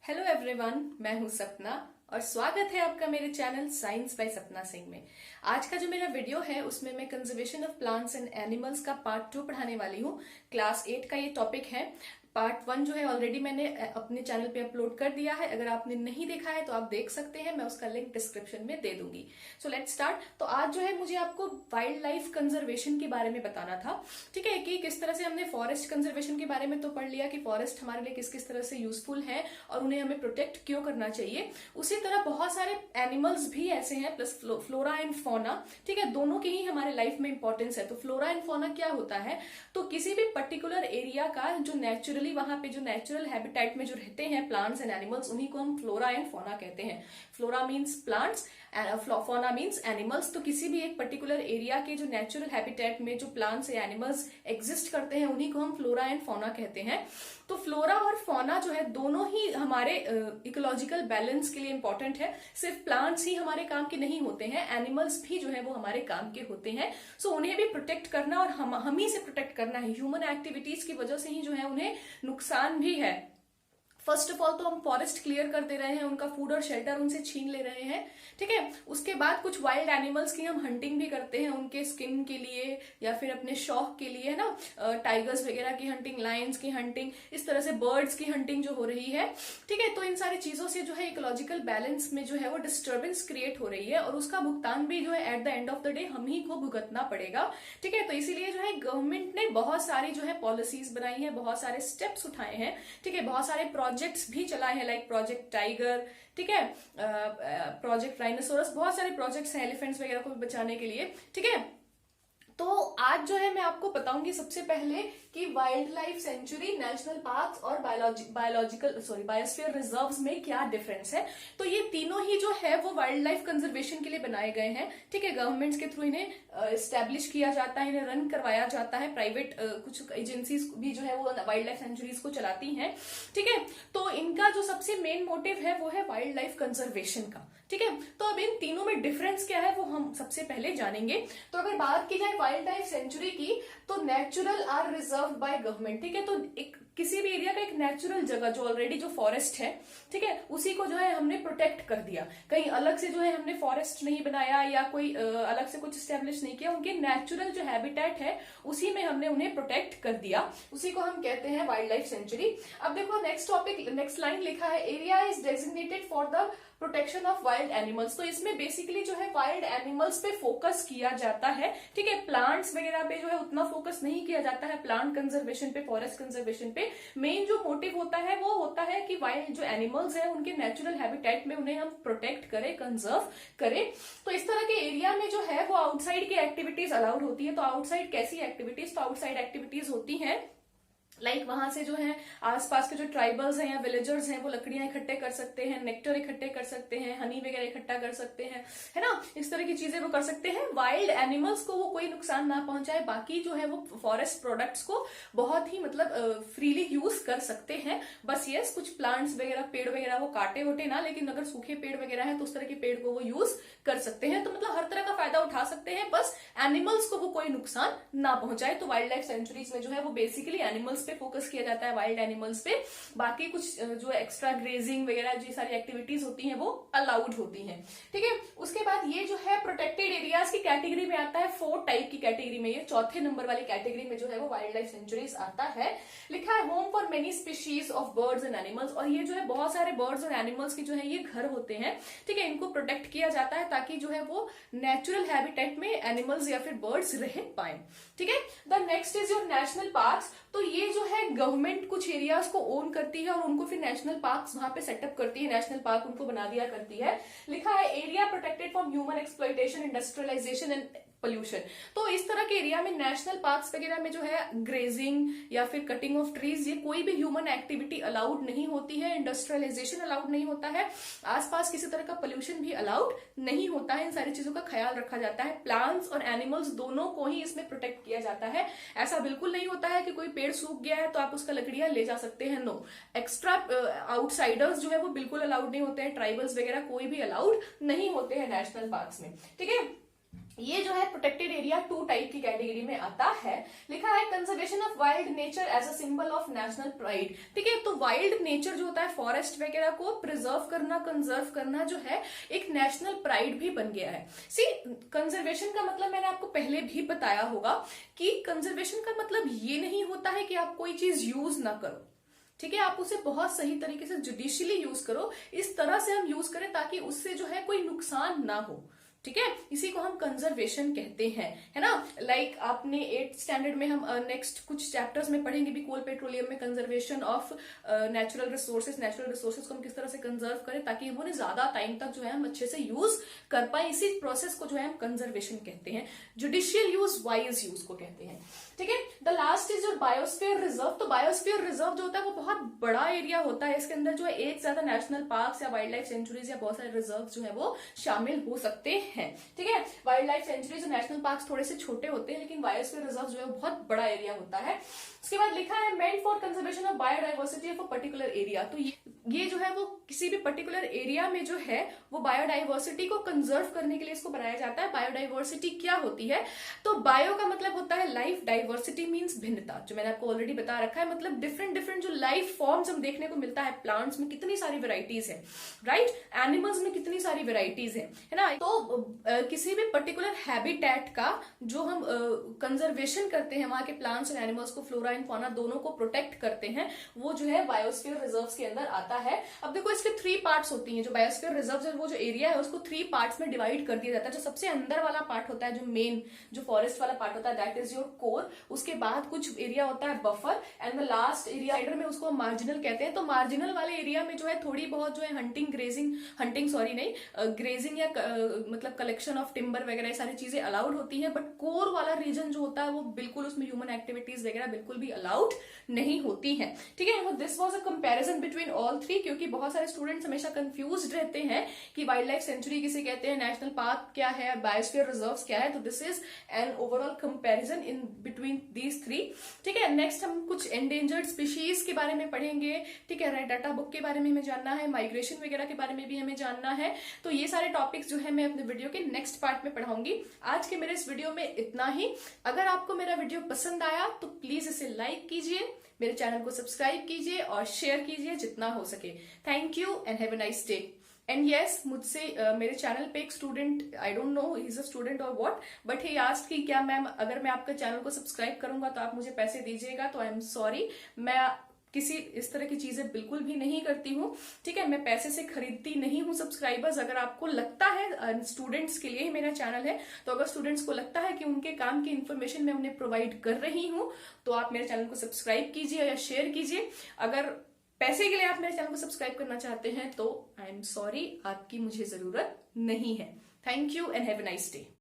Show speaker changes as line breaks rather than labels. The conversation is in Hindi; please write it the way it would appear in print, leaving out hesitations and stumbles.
हेलो एवरीवन, मैं हूं सपना और स्वागत है आपका मेरे चैनल साइंस बाय सपना सिंह में। आज का जो मेरा वीडियो है उसमें मैं conservation of plants and animals का पार्ट 2 पढ़ाने वाली हूं। क्लास 8 का ये टॉपिक है। पार्ट 1 जो है ऑलरेडी मैंने अपने चैनल पे अपलोड कर दिया है। अगर आपने नहीं देखा है तो आप देख सकते हैं, मैं उसका लिंक डिस्क्रिप्शन में दे दूंगी। So let's start. तो आज जो है मुझे आपको वाइल्ड लाइफ कंजर्वेशन के बारे में बताना था। ठीक है कि किस तरह से हमने फॉरेस्ट कंजर्वेशन के बारे में तो पढ़ लिया कि फॉरेस्ट हमारे लिए किस किस तरह से यूजफुल है और उन्हें हमें प्रोटेक्ट क्यों करना चाहिए। उसी तरह बहुत सारे एनिमल्स भी ऐसे हैं, प्लस फ्लोरा एंड फौना। ठीक है, दोनों की ही हमारे लाइफ में इंपॉर्टेंस है। तो फ्लोरा एंड फौना क्या होता है, तो किसी भी पर्टिकुलर एरिया का जो नेचुरली वहां पे जो नेचुरल हैबिटेट में जो रहते हैं प्लांट्स एंड एनिमल्स, उन्हीं को हम फ्लोरा एंड फौना कहते हैं। Flora means plants and fauna means animals. तो किसी भी एक पर्टिकुलर एरिया के जो नेचुरल हैबिटेट में जो प्लांट्स या एनिमल्स एग्जिस्ट करते हैं उन्हीं को हम फ्लोरा एंड फौना कहते हैं। तो फ्लोरा और फौना जो है दोनों ही हमारे इकोलॉजिकल बैलेंस के लिए इंपॉर्टेंट है। सिर्फ प्लांट्स ही हमारे काम के नहीं होते हैं, एनिमल्स भी जो है वो हमारे काम के होते हैं। सो उन्हें भी प्रोटेक्ट करना और हम ही से प्रोटेक्ट करना है। ह्यूमन एक्टिविटीज की वजह से ही जो है उन्हें नुकसान भी है। फर्स्ट ऑफ ऑल तो हम फॉरेस्ट क्लियर कर दे रहे हैं, उनका फूड और शेल्टर उनसे छीन ले रहे हैं। ठीक है, उसके बाद कुछ वाइल्ड एनिमल्स की हम हंटिंग भी करते हैं उनके स्किन के लिए या फिर अपने शौक के लिए, है ना। टाइगर्स वगैरह की हंटिंग, लायंस की हंटिंग, इस तरह से बर्ड्स की हंटिंग जो हो रही है। ठीक है, तो इन सारी चीजों से जो है इकोलॉजिकल बैलेंस में जो है वो डिस्टर्बेंस क्रिएट हो रही है और उसका भुगतान भी जो है at the end of the day हम ही को भुगतना पड़ेगा। ठीक है, तो इसीलिए जो है गवर्नमेंट ने बहुत सारी जो है पॉलिसीज बनाई है, बहुत सारे स्टेप्स उठाए हैं। ठीक है, बहुत सारे प्रोजेक्ट्स भी चलाए हैं, लाइक प्रोजेक्ट टाइगर, ठीक है, प्रोजेक्ट राइनोसोरस, बहुत सारे प्रोजेक्ट्स हैं एलिफेंट्स वगैरह को भी बचाने के लिए। ठीक है, तो आज जो है मैं आपको बताऊंगी सबसे पहले कि wild life sanctuary, national parks और बायोस्फीयर रिजर्व्स में क्या डिफरेंस है। तो ये तीनों ही जो है वो वाइल्ड लाइफ कंजर्वेशन के लिए बनाए गए हैं। ठीक है, गवर्नमेंट्स के थ्रू इन्हें स्टैब्लिश किया जाता है, इन्हें रन करवाया जाता है। प्राइवेट कुछ एजेंसीज भी जो है वो वाइल्ड लाइफ सेंचुरीज को चलाती हैं। ठीक है, तो इनका जो सबसे मेन मोटिव है वो है वाइल्ड लाइफ कंजर्वेशन का। ठीक है, तो अब इन तीनों में डिफरेंस क्या है वो हम सबसे पहले जानेंगे। तो अगर बात की जाए वाइल्ड लाइफ सेंचुरी की, तो natural are reserve by government. ठीक है, तो एक किसी भी एरिया का एक नेचुरल जगह जो ऑलरेडी जो फॉरेस्ट है, ठीक है, उसी को जो है हमने प्रोटेक्ट कर दिया। कहीं अलग से जो है हमने फॉरेस्ट नहीं बनाया या कोई अलग से कुछ स्टेब्लिश नहीं किया, उनके नेचुरल जो हैबिटेट है उसी में हमने उन्हें प्रोटेक्ट कर दिया, उसी को हम कहते हैं वाइल्ड लाइफ सेंचुरी। अब देखो नेक्स्ट टॉपिक, नेक्स्ट लाइन लिखा है, area is designated for the protection of wild animals. तो इसमें बेसिकली जो है वाइल्ड एनिमल्स पे फोकस किया जाता है। ठीक है, प्लांट्स वगैरह पे जो है उतना फोकस नहीं किया जाता है, प्लांट कंजर्वेशन पे, फॉरेस्ट कंजर्वेशन पे। मेन जो मोटिव होता है वो होता है कि वाइल्ड जो एनिमल्स हैं उनके नेचुरल हैबिटेट में उन्हें हम प्रोटेक्ट करें, कंजर्व करें। तो इस तरह के एरिया में जो है वो आउटसाइड की एक्टिविटीज अलाउड होती है। तो आउटसाइड कैसी एक्टिविटीज, तो आउटसाइड एक्टिविटीज होती हैं लाइक वहां से जो है आसपास के जो ट्राइबल्स हैं या विलेजर्स हैं वो लकड़ियां इकट्ठे कर सकते हैं, नेक्टर इकट्ठे कर सकते हैं, हनी वगैरह इकट्ठा कर सकते हैं, है ना। इस तरह की चीजें वो कर सकते हैं। वाइल्ड एनिमल्स को वो कोई नुकसान ना पहुंचाए, बाकी जो है वो फॉरेस्ट प्रोडक्ट्स को बहुत ही मतलब फ्रीली यूज कर सकते हैं। बस यस, कुछ प्लांट्स वगैरह, पेड़ वगैरह वो काटे वोटे ना, लेकिन अगर सूखे पेड़ वगैरह है तो उस तरह के पेड़ को वो यूज कर सकते हैं। तो मतलब हर तरह का फायदा उठा सकते हैं, बस एनिमल्स को वो कोई नुकसान ना पहुंचाए। तो वाइल्ड लाइफ सेंचुरीज में जो है वो बेसिकली एनिमल्स पे फोकस किया जाता है, वाइल्ड एनिमल्स पे। बाकी कुछ जो एक्स्ट्रा ग्रेजिंग वगैरह जो सारी एक्टिविटीज होती हैं वो अलाउड होती हैं। ठीक है, उसके बाद ये जो है प्रोटेक्टेड एरियाज की कैटेगरी में आता है, 4 टाइप की कैटेगरी में, ये चौथे नंबर वाली कैटेगरी में जो है वो वाइल्ड लाइफ सेंचुरीज आता है। लिखा है home for many species of birds and animals. और ये जो है बहुत सारे बर्ड्स और एनिमल्स की जो है ये घर होते हैं। ठीक है, इनको प्रोटेक्ट किया जाता है ताकि जो है वो नेचुरल हैबिटेट में एनिमल्स या फिर बर्ड्स रह पाए। ठीक है, the next is your national parks. तो ये जो है गवर्नमेंट कुछ एरियाज को ओन करती है और उनको फिर नेशनल पार्क्स वहां पे सेटअप करती है, नेशनल पार्क उनको बना दिया करती है। लिखा है area protected from human exploitation, industrialisation and pollution. तो इस तरह के एरिया में, नेशनल पार्क्स वगैरह में जो है ग्रेजिंग या फिर कटिंग ऑफ ट्रीज, ये कोई भी ह्यूमन एक्टिविटी अलाउड नहीं होती है, इंडस्ट्रियलाइजेशन अलाउड नहीं होता है, आसपास किसी तरह का पोल्यूशन भी अलाउड नहीं होता है। इन सारी चीजों का ख्याल रखा जाता है। प्लांट्स और एनिमल्स दोनों को ही इसमें प्रोटेक्ट किया जाता है। ऐसा बिल्कुल नहीं होता है कि कोई पेड़ सूख गया है तो आप उसका लकड़ियां ले जा सकते हैं, नो। एक्स्ट्रा आउटसाइडर्स जो है वो बिल्कुल अलाउड नहीं होते हैं, ट्राइबल्स वगैरह कोई भी अलाउड नहीं होते हैं नेशनल पार्क्स में। ठीक है, ये जो है प्रोटेक्टेड एरिया 2 टाइप की कैटेगरी में आता है। लिखा है conservation of wild nature as a symbol of national pride. ठीक है, तो वाइल्ड नेचर जो होता है, फॉरेस्ट वगैरह को प्रिजर्व करना, कंजर्व करना जो है एक नेशनल प्राइड भी बन गया है। सी, कंजर्वेशन का मतलब मैंने आपको पहले भी बताया होगा कि कंजर्वेशन का मतलब ये नहीं होता है कि आप कोई चीज यूज ना करो। ठीक है, आप उसे बहुत सही तरीके से जुडिशियली यूज करो, इस तरह से हम यूज करें ताकि उससे जो है कोई नुकसान ना हो। ठीक है, इसी को हम कंजर्वेशन कहते हैं, है ना। लाइक आपने 8th स्टैंडर्ड में, हम नेक्स्ट कुछ चैप्टर्स में पढ़ेंगे भी कोल पेट्रोलियम में, कंजर्वेशन ऑफ नेचुरल रिसोर्सेज को हम किस तरह से कंजर्व करें ताकि हम उन्हें ज्यादा टाइम तक जो है हम अच्छे से यूज कर पाए। इसी प्रोसेस को जो है हम कंजर्वेशन कहते हैं। जुडिशियल यूज, वाइज यूज को कहते हैं। ठीक है, the last is your biosphere reserve. तो बायोस्फीयर रिजर्व जो होता है वो बहुत बड़ा एरिया होता है। इसके अंदर जो है एक ज्यादा नेशनल पार्क या वाइल्ड लाइफ सेंचुरीज या बहुत सारे रिजर्व जो है वो शामिल हो सकते हैं। ठीक है, वाइल्ड लाइफ सेंचुरीज और नेशनल पार्क थोड़े से छोटे होते हैं, लेकिन बायोस्फीयर रिजर्व जो है वो बहुत बड़ा एरिया होता है। उसके बाद लिखा है meant for conservation of biodiversity of a particular area. तो ये जो है वो किसी भी पर्टिकुलर एरिया में जो है वो बायोडाइवर्सिटी को कंजर्व करने के लिए इसको बनाया जाता है। बायोडाइवर्सिटी क्या होती है? तो बायो का मतलब होता है लाइफ, डाइवर्सिटी मीन्स भिन्नता, जो मैंने आपको ऑलरेडी बता रखा है। मतलब डिफरेंट डिफरेंट जो लाइफ फॉर्म्स हम देखने को मिलता है, प्लांट्स में कितनी सारी वेराइटीज है, राइट, एनिमल्स में कितनी सारी वेराइटीज है ना। तो किसी भी पर्टिकुलर हैबिटेट का जो हम कंजर्वेशन करते हैं, वहां के प्लांट्स और एनिमल्स को, फ्लोरा एंड फौना दोनों को प्रोटेक्ट करते हैं, वो जो है बायोस्फीयर रिजर्व्स के अंदर आता है। अब देखो इसके 3 पार्ट्स होती हैं। जो बायोस्फीयर रिजर्व है वो जो एरिया है उसको 3 पार्ट्स में डिवाइड कर दिया जाता है। जो सबसे अंदर वाला पार्ट होता है, जो मेन जो फॉरेस्ट वाला पार्ट होता है, दैट इज योर कोर। उसके बाद कुछ एरिया होता है buffer, and the last area cider में उसको मार्जिनल कहते हैं। तो मार्जिनल वाले एरिया में जो है थोड़ी बहुत जो है ग्रेजिंग या मतलब कलेक्शन ऑफ टिम्बर वगैरह सारी चीजें अलाउड होती है। बट कोर वाला रीजन जो होता है वो बिल्कुल, उसमें ह्यूमन एक्टिविटीज वगैरह बिल्कुल भी अलाउड नहीं होती है। ठीक है, this was a comparison between all 3, क्योंकि बहुत सारे स्टूडेंट्स हमेशा कंफ्यूज्ड रहते हैं कि वाइल्ड लाइफ सेंचुरी किसे कहते हैं, नेशनल पार्क क्या है, बायोस्फीयर रिजर्व्स क्या है। तो this is an overall comparison in between these 3। ठीक है, नेक्स्ट हम कुछ एंडेंजर्ड स्पीशीज के बारे में पढ़ेंगे। ठीक है, रेड डाटा बुक के बारे में हमें जानना है, माइग्रेशन वगैरह के बारे में भी हमें जानना है। तो ये सारे टॉपिक्स जो है मैं अपने वीडियो के नेक्स्ट पार्ट में पढ़ाऊंगी। आज के मेरे इस वीडियो में इतना ही। अगर आपको मेरा वीडियो पसंद आया तो प्लीज इसे लाइक कीजिए, मेरे चैनल को सब्सक्राइब कीजिए और शेयर कीजिए जितना हो सके। Thank you and have a nice day. And yes, मुझसे मेरे चैनल पे एक student, I don't know he is a student और व्हाट, बट ही आस्क्ड कि क्या मैम अगर मैं आपका चैनल को सब्सक्राइब करूंगा तो आप मुझे पैसे दीजिएगा। तो आई एम सॉरी, मैं किसी इस तरह की चीजें बिल्कुल भी नहीं करती हूँ। ठीक है, मैं पैसे से खरीदती नहीं हूँ सब्सक्राइबर्स। अगर आपको लगता है, स्टूडेंट्स के लिए ही मेरा चैनल है, तो अगर स्टूडेंट्स को लगता है कि उनके काम की इन्फॉर्मेशन मैं उन्हें प्रोवाइड कर रही हूँ तो आप मेरे चैनल को सब्सक्राइब कीजिए या शेयर कीजिए। अगर पैसे के लिए आप मेरे चैनल को सब्सक्राइब करना चाहते हैं तो आई एम सॉरी, आपकी मुझे जरूरत नहीं है। Thank you and have a nice day.